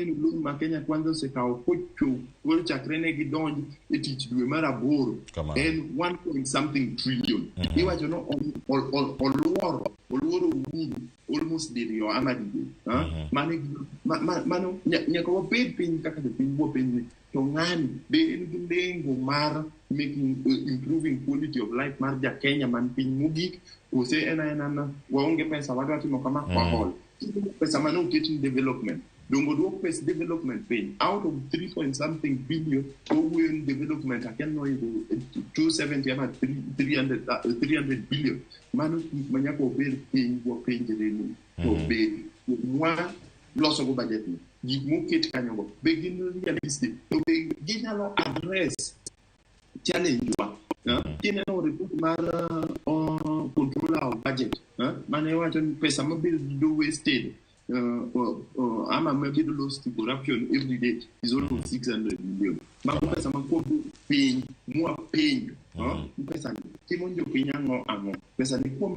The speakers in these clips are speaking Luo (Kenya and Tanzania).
Lum ma Kenya Kwanza osekawo kocho koro chakre ne gidonj e tich dwe mar aboro en 1 point something trillion. Iwacho no oluoro Uhuru almost diriyo ama dide. Mano nyaka wabed piny kaka jopiny wapenjre to ng'ani be en gi lengo mar improving quality of life mar Kenya man piny mogik kose en waonge pesa wadwa timo kama wahol. Pesa mane oket in development. Dongo duok pes development piny. Out of 3 point something billion, owuoyo in development aken no 270 ama 300 billion. Mano manyaka obed piny wapenjre ni. To be mwa loso go budget ni. Gik moket kanyo go. Be gin realistic. To be ginyalo address challenge wa. Kineno report mar controller of budget. Mane wacho ni pesa mabiro do wasted. I'm maybe lost to corruption every day is almost 600 million. Mago pesa makopo piny, mua piny. Pesa ni kimonjo piny ango. Pesa ni kuom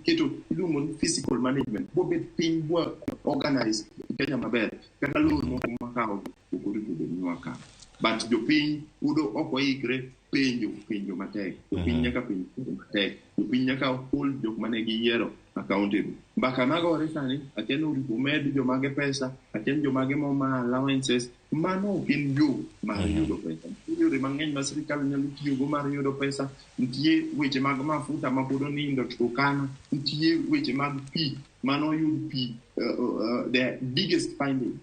keto iluongo ni physical management. Bo bet piny bo organize Kenya maber. Kaka lor moko makao okori to bed nwaka. But jo piny udo oko ikre penjo matek. Jo piny nyaka penjo matek. Jo piny nyaka hold jok mane giyiero accountable. Mbaka magore sani, aten uripo med jomage pesa, aten jomage moma allowances, mano okin yo mar yudo pesa. Yore mang'eny ma sirikal nyalo tiyogo mar yudo pesa, nitie weche mag mafuta ma pod onindo Turkana, nitie weche mag pi, mano yud pi, the biggest finding,